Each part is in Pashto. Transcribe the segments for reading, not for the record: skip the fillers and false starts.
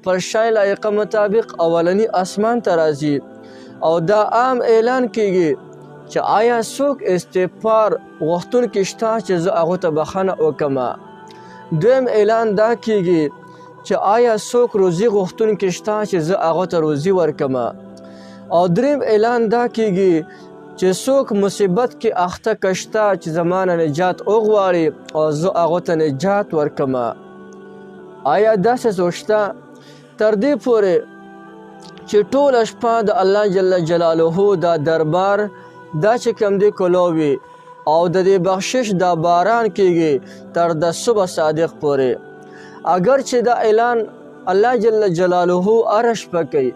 خپل شای لایقه مطابق اولنی اسمان ته راځي او دا عام اعلان کیږي چې آیا څوک استغفار غوښتونکی شته چې زه هغو ته بخښنه وکړم. دویم اعلان دا کیږي چې آیا څوک روزي غوښتونکی شته چې زه هغو ته روزي ورکړم. او دریم اعلان دا کیږي چې څوک مصیبت کې اخته کشته چې زما نه نجات وغواړي او زه هغو ته نجات ورکړم. آیا داسې څوک شته؟ تر دې پورې چې ټوله شپه د الله جل جلاله دا دربار دا چې کوم دی کلووي او د دې بخشش دا باران کیږي تر د صبح صادق پورې. اگر چې دا اعلان الله جل جلاله هره شپه کوي،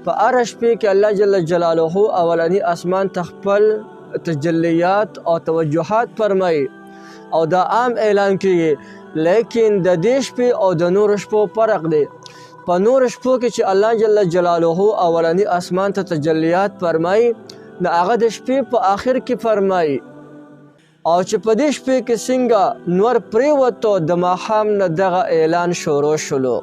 په هره شپې کې الله جل جلاله اولنی اسمان ته خپل تجلیات او توجهات فرمایي او دا عام اعلان کیږي. لیکن د دې شپې او د نور شپو فرق دی. په نور شپو کې چې الله جل جلاله اولنی اسمان ته تجلیات فرمایي د هغه د شپې په آخر کې فرمایي او چې په دې شپې کې څنګه نور پرېوتو د ماښام نه دغه اعلان شروع شلو.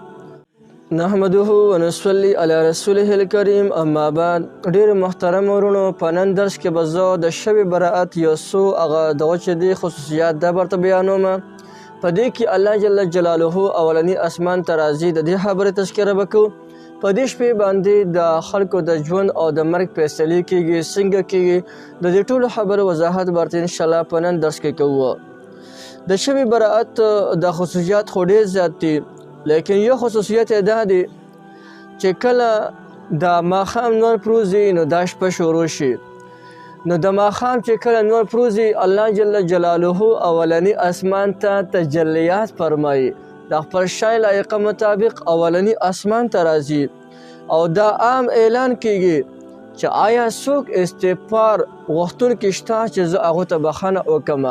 نحمده ونصلي علی رسوله الکریم. اما بعد، ډېر محترم ورونو، په نن درس کې به زه د شب براءت یو څو هغه دغه چې دی خصوصیات دا برته بیانوم. په دې کې الله جل جلاله اولنی اسمان ته راځي د دې خبرې تذکره وکړو. په دې شپې باندې د خلکو د ژوند او د مرګ فیصلې کیږي، څنګه کیږي، د دې ټولو خبرو وضاحت برته انشاءالله په نن درس کې کوو. د شب براءت د خصوصیات خو ډېر زیات دي، لیکن یو خصوصیت یې دا دی چې کله د ماښام نور پروزي نو دا شپه شروع شي. نو د ماښام چې کله نور پروزي الله جل جلاله اولنی اسمان ته تجلیات فرمایي، د خپل شای لایقه مطابق اولنی اسمان ته راځي او دا عام اعلان کیږي چې آیا څوک استغفار غوښتونکی شته چې زه هغو ته بخښنه وکړم.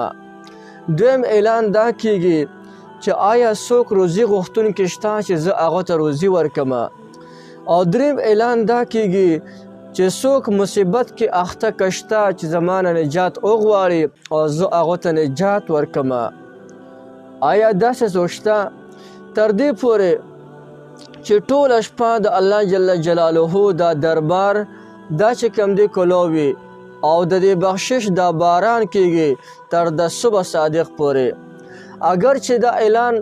دویم اعلان دا کیږي چې آیا څوک روزي غوښتونکی شته چې زه هغو ته روزي ورکړم. او دریم اعلان دا کیږي چې څوک مصیبت کې اخته کشته چې زما نه نجات وغواړي او زه هغو ته نجات ورکړم. آیا داسې څوک شته؟ تر دې پورې چې ټوله شپه د الله جل جلاله دا دربار دا چې کوم دی کلووي او د دې بخشش دا باران کیږي تر د صبح صادق پورې. اگر چې دا اعلان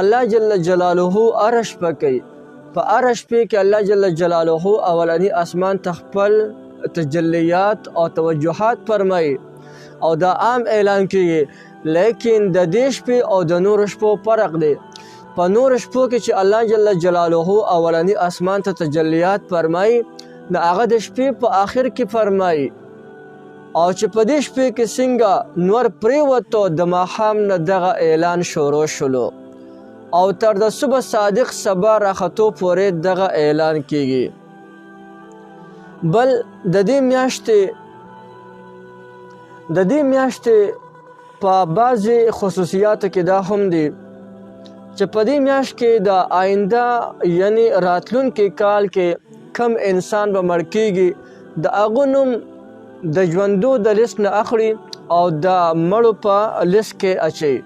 الله جل جلاله هره شپه کوي، په هره شپې کې الله جل جلاله اولنی اسمان ته خپل تجلیات او توجهات فرمایي او دا عام اعلان کیږي. لیکن د دې شپې او د نور شپو فرق دی. په نور شپو کې چې الله جل جلاله اولنی اسمان ته تجلیات فرمایي د هغه د شپې په آخر کې فرمایي او چې په دې شپې کې څنګه نور پرېوتو د ماښام نه دغه اعلان شروع شلو او تر د صبح صادق سبا راختو پورې دغه اعلان کیږي. بل د دې میاشتې په بعضې خصوصیاتو کې دا هم دي چې په دې میاشت کې د آینده یعنی راتلونکي کال کې کم انسان به مړ کیږي د هغو نوم د ژوندو د لیست نه اخلي او د مړو په لیست کې اچوي.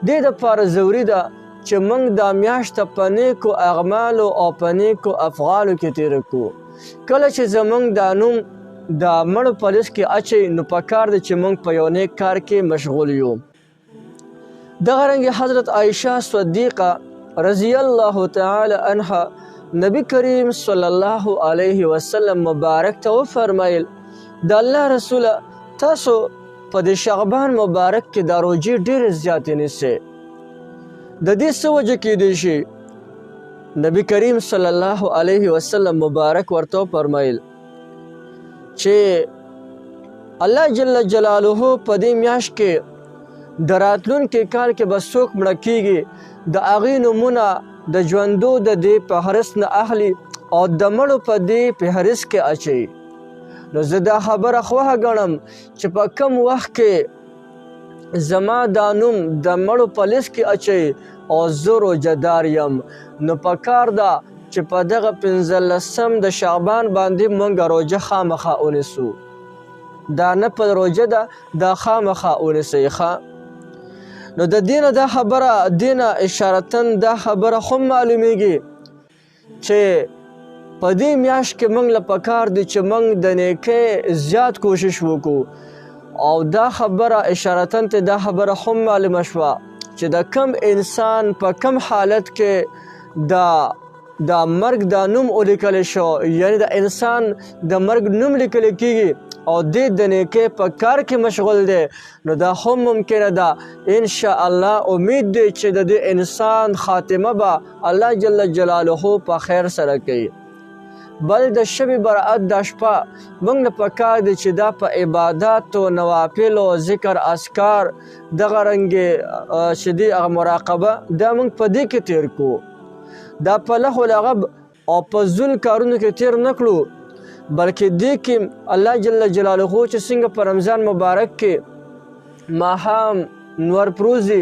دې دپاره ضروري ده چې موږ دا میاشته په نیکو اعمالو او په نیکو افعالو کې تېره کړو. کله چې زموږ دا نوم د مړو په لیست کې اچوي نو پکار ده چې موږ په یو نیک کار کې مشغول یو. دغه رنګې حضرت عایشه صدیقه رضی الله تعالی عنها نبی کریم صلی الله علیه وسلم مبارک ته وفرمایل د الله رسوله تاسو په د شعبان مبارک کې دا روجې ډېرې زیاتې نیسئ. د دې څه وجه کیدی شي؟ نبی کریم صلی الله علیه وسلم مبارک ورته وفرمایل چې الله جل جلاله په دې میاشت کې د راتلونکي کال کې به څوک مړه کیږي د هغې نومونه د ژوندو د دې فهرست نه اخلي او د مړو په دې فهرست کې اچوي. نو زه دا خبره خوښه ګڼم چې په کم وخت کې زما دا نوم د مړو په لیست کې اچوي او زه روژهدار یم نو پکار ده چې په دغه 15 د شعبان باندې موږ روژه خامخا ونیسو. دا نه په روژه ده، دا خامخا ونیسئ ښه. نو د دینه دا خبره دینه اشارتن دا خبره خو معلومیږي چې په دې میاشت کې موږ له پکار دی چې موږ د نیکۍ زیات کوشش وکړو. او دا خبره اشارتاً ته دا خبره هم معلومه شوه چې د کم انسان په کم حالت کې دا مرګ دا نوم ولیکلی شو، یعنی د انسان د مرګ نوم لیکل کیږي او د نیکۍ په کار کې مشغول دی، نو دا هم ممکنه ده ان شاء الله امید دی چې د دې انسان خاتمه به الله جل جلاله په خیر سره کوي. بل د شب برأت دا شپه موږ نه پکار دی چې دا په عبادت او نوافل او ذکر اذکار دغه رنګې چې دی هغه مراقبه دا موږ په دې کې تیر کو. دا په لهو لغب او په ځینو کارونو کې تیر نه کړو، بلکې دې کې الله جل جلاله چې څنګه په رمضان مبارک کې ماښام نور پروزي،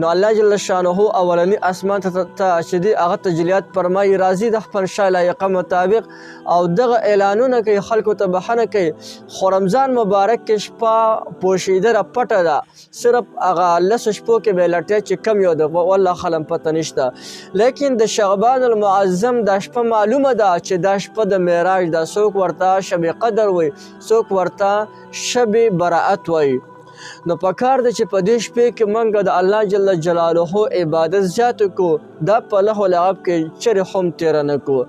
نو الله جل شانه اولنی اسمان ته چې دی هغه تجلیات فرمایي راځي د خپل شای لایقه مطابق او دغه اعلانونه کوي، خلکو ته بخښنه کوي. خو رمضان مبارک کې شپه پوشیده را پټه ده، صرف هغه 10 شپو کې به لټیا چې کم یو ده والله خلم پته نشته. لیکن د شعبان المعظم دا شپه معلومه ده چې دا شپه د معراج ده، څوک ورته شب قدر وایي، څوک ورته شب برأت وایي. نو پکار ده چې په دې شپې کې موږ د الله جل جلاله عبادت زیات کړو، دا په لهو لعب کې چرې هم تېره نه کړو.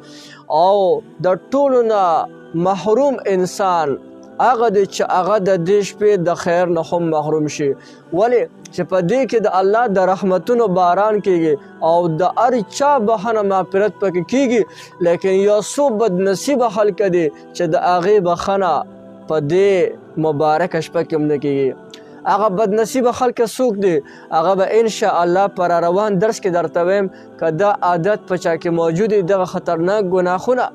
او د ټولو نه محروم انسان هغه دی چې هغه د دې شپې د خیر نه هم محروم شي. ولې چې په دې کې د الله د رحمتونو باران کیږي او د هر چا بخښنه مغفرت پکې کیږي، لیکن یو څو بدنصیبه خلک دي چې د هغې بخښنه په دې مبارکه شپه کې هم نه کیږي. هغه بدنصیبه خلک څوک دي؟ هغه به ان شاء الله پر روان درس کې درته وایم که دا عادت په چا کې موجود دي، دغه خطرناک ګناهونه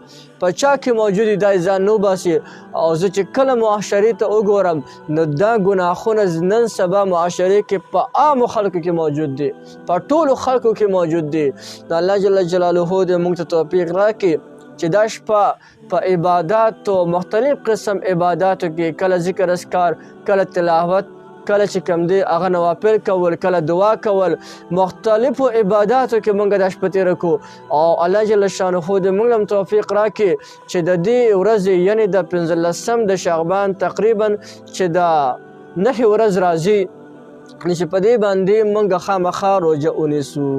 په چا کې موجود دي، دا ځان نه وباسي. او زه چې کله معاشرې ته وګورم نو دا ګناهونه نن سبا معاشرې کې په عامو خلکو کې موجود دي، په ټولو خلکو کې موجود دي. نو الله جل جلاله دې موږ ته توفیق راکړي چې دا شپه په عبادات او مختلف قسم عباداتو کې کله ذکر اذکار، کله تلاوت، کله چې کوم دی هغه نوافل کول، کله دعا کول، مختلفو عباداتو کې موږ دا شپه تېره کړو. او الله جل شانه دې موږ هم توفیق راکړي چې د دې ورځې یعنې د 15 د شعبان تقریبا چې د 9 ورځ راځي، چې په دې باندې موږ خامخا روژه ونیسو.